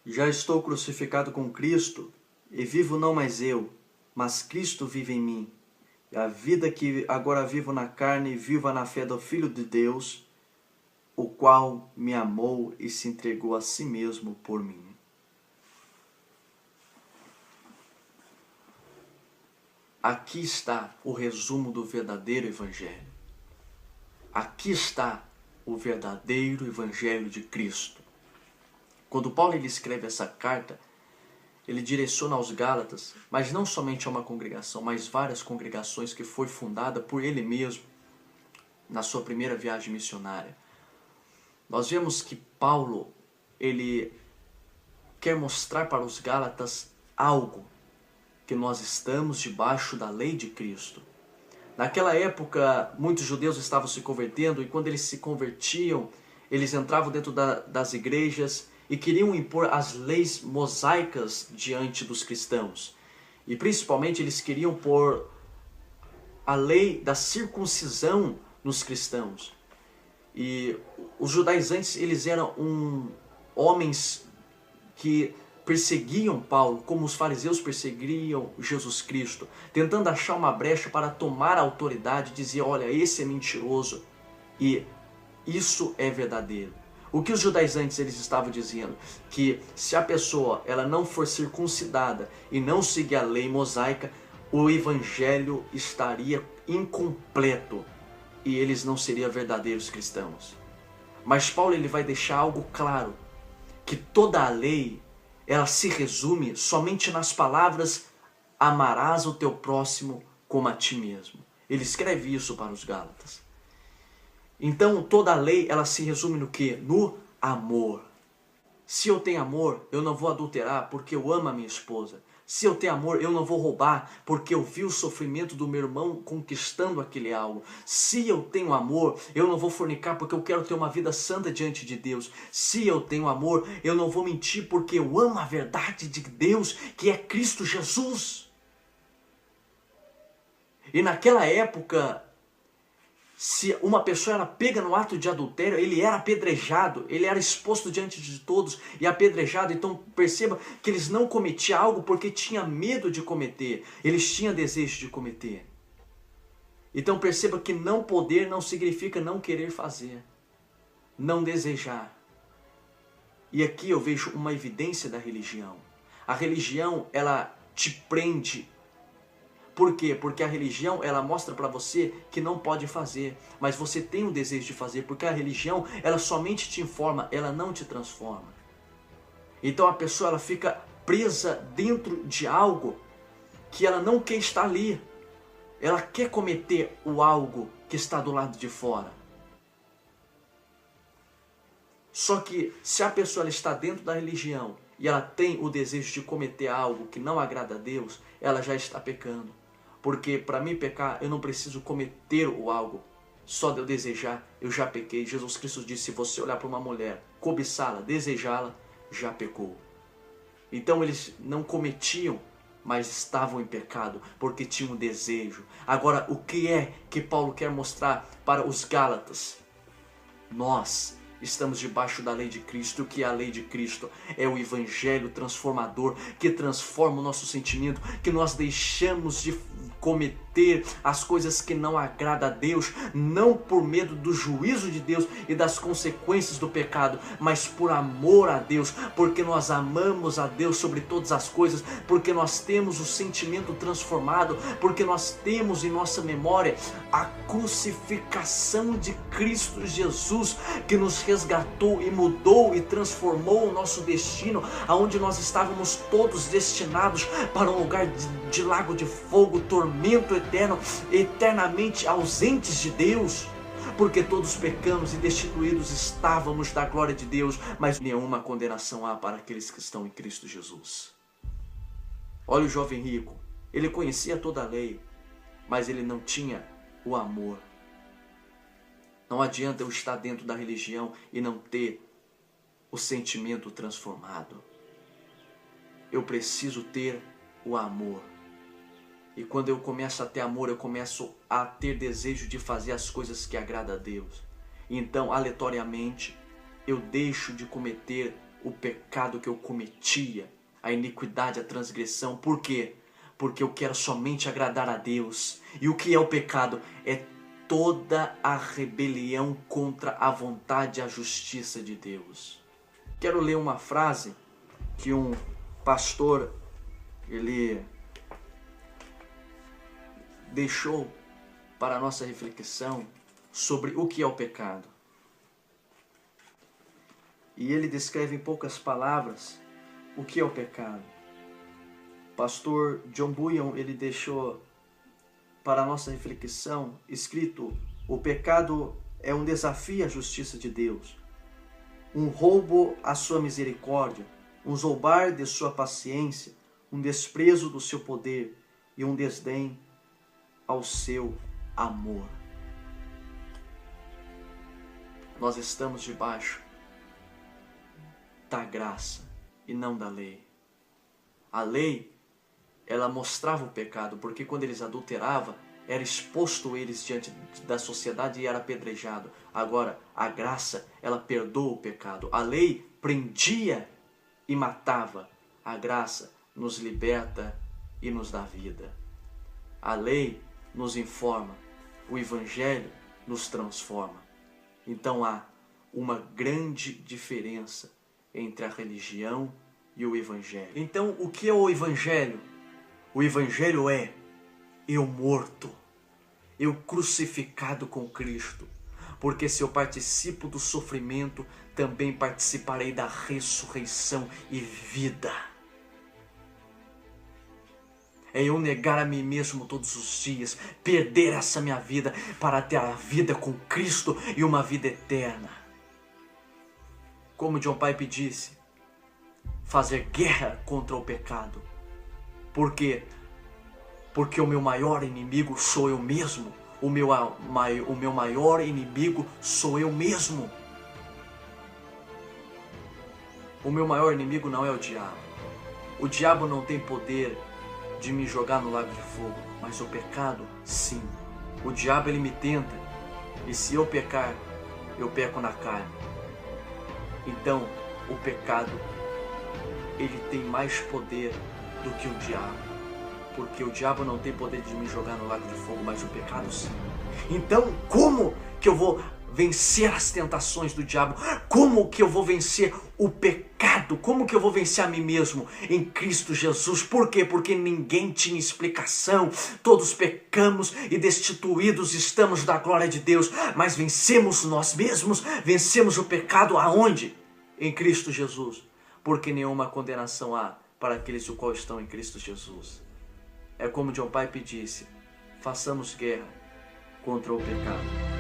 Já estou crucificado com Cristo, e vivo não mais eu, mas Cristo vive em mim. E a vida que agora vivo na carne, viva na fé do Filho de Deus, o qual me amou e se entregou a si mesmo por mim. Aqui está o resumo do verdadeiro Evangelho. Aqui está o verdadeiro Evangelho de Cristo. Quando Paulo ele escreve essa carta, ele direciona aos Gálatas, mas não somente a uma congregação, mas várias congregações que foi fundada por ele mesmo na sua primeira viagem missionária. Nós vemos que Paulo ele quer mostrar para os Gálatas algo, que nós estamos debaixo da lei de Cristo. Naquela época, muitos judeus estavam se convertendo e quando eles se convertiam, eles entravam dentro das igrejas e queriam impor as leis mosaicas diante dos cristãos. E principalmente eles queriam pôr a lei da circuncisão nos cristãos. E os judaizantes, eles eram homens que perseguiam Paulo, como os fariseus perseguiam Jesus Cristo, tentando achar uma brecha para tomar a autoridade e dizer, olha, esse é mentiroso e isso é verdadeiro. O que os judaizantes eles estavam dizendo? Que se a pessoa ela não for circuncidada e não seguir a lei mosaica, o evangelho estaria incompleto e eles não seriam verdadeiros cristãos. Mas Paulo ele vai deixar algo claro, que toda a lei ela se resume somente nas palavras amarás o teu próximo como a ti mesmo. Ele escreve isso para os Gálatas. Então toda a lei ela se resume no quê? No amor. Se eu tenho amor, eu não vou adulterar porque eu amo a minha esposa. Se eu tenho amor, eu não vou roubar porque eu vi o sofrimento do meu irmão conquistando aquele algo. Se eu tenho amor, eu não vou fornicar porque eu quero ter uma vida santa diante de Deus. Se eu tenho amor, eu não vou mentir porque eu amo a verdade de Deus, que é Cristo Jesus. E naquela época, se uma pessoa era pega no ato de adultério, ele era apedrejado, ele era exposto diante de todos e apedrejado. Então perceba que eles não cometiam algo porque tinham medo de cometer, eles tinham desejo de cometer. Então perceba que não poder não significa não querer fazer, não desejar. E aqui eu vejo uma evidência da religião. A religião ela te prende. Por quê? Porque a religião, ela mostra para você que não pode fazer, mas você tem um desejo de fazer, porque a religião, ela somente te informa, ela não te transforma. Então a pessoa, ela fica presa dentro de algo que ela não quer estar ali. Ela quer cometer o algo que está do lado de fora. Só que se a pessoa ela está dentro da religião e ela tem o desejo de cometer algo que não agrada a Deus, ela já está pecando. Porque para mim pecar, eu não preciso cometer o algo. Só de eu desejar, eu já pequei. Jesus Cristo disse, se você olhar para uma mulher, cobiçá-la, desejá-la, já pecou. Então eles não cometiam, mas estavam em pecado, porque tinham um desejo. Agora, o que é que Paulo quer mostrar para os Gálatas? Nós estamos debaixo da lei de Cristo. O que é a lei de Cristo? É o evangelho transformador que transforma o nosso sentimento, que nós deixamos de cometer as coisas que não agradam a Deus, não por medo do juízo de Deus e das consequências do pecado, mas por amor a Deus, porque nós amamos a Deus sobre todas as coisas, porque nós temos o sentimento transformado, porque nós temos em nossa memória a crucificação de Cristo Jesus, que nos resgatou e mudou e transformou o nosso destino, aonde nós estávamos todos destinados para um lugar de lago de fogo, tormento eterno, eternamente ausentes de Deus, porque todos pecamos e destituídos estávamos da glória de Deus, mas nenhuma condenação há para aqueles que estão em Cristo Jesus. Olha o jovem rico, ele conhecia toda a lei, mas ele não tinha o amor. Não adianta eu estar dentro da religião e não ter o sentimento transformado. Eu preciso ter o amor. E quando eu começo a ter amor, eu começo a ter desejo de fazer as coisas que agradam a Deus. Então, aleatoriamente, eu deixo de cometer o pecado que eu cometia, a iniquidade, a transgressão. Por quê? Porque eu quero somente agradar a Deus. E o que é o pecado? É toda a rebelião contra a vontade e a justiça de Deus. Quero ler uma frase que um pastor ele deixou para a nossa reflexão sobre o que é o pecado. E ele descreve em poucas palavras o que é o pecado. Pastor John Bunyan, ele deixou para a nossa reflexão escrito: o pecado é um desafio à justiça de Deus, um roubo à sua misericórdia, um zombar de sua paciência, um desprezo do seu poder e um desdém ao seu amor. Nós estamos debaixo da graça e não da lei. A lei, ela mostrava o pecado, porque quando eles adulteravam, era exposto eles diante da sociedade e era apedrejado. Agora, a graça, ela perdoa o pecado. A lei prendia e matava. A graça nos liberta e nos dá vida. A lei nos informa, o Evangelho nos transforma. Então há uma grande diferença entre a religião e o Evangelho. Então, o que é o Evangelho? O Evangelho é eu morto, eu crucificado com Cristo. Porque se eu participo do sofrimento, também participarei da ressurreição e vida. É eu negar a mim mesmo todos os dias, perder essa minha vida para ter a vida com Cristo e uma vida eterna. Como John Piper disse, fazer guerra contra o pecado. Por quê? Porque o meu maior inimigo sou eu mesmo. O meu maior inimigo sou eu mesmo. O meu maior inimigo não é o diabo. O diabo não tem poder de me jogar no lago de fogo, mas o pecado, sim. O diabo, ele me tenta, e se eu pecar, eu peco na carne. Então, o pecado, ele tem mais poder do que o diabo, porque o diabo não tem poder de me jogar no lago de fogo, mas o pecado sim. Então, como que eu vou vencer as tentações do diabo? Como que eu vou vencer o pecado? Como que eu vou vencer a mim mesmo em Cristo Jesus? Por quê? Porque ninguém tinha explicação. Todos pecamos e destituídos estamos da glória de Deus. Mas vencemos nós mesmos, vencemos o pecado aonde? Em Cristo Jesus. Porque nenhuma condenação há para aqueles o qual estão em Cristo Jesus. É como John Piper disse: façamos guerra contra o pecado.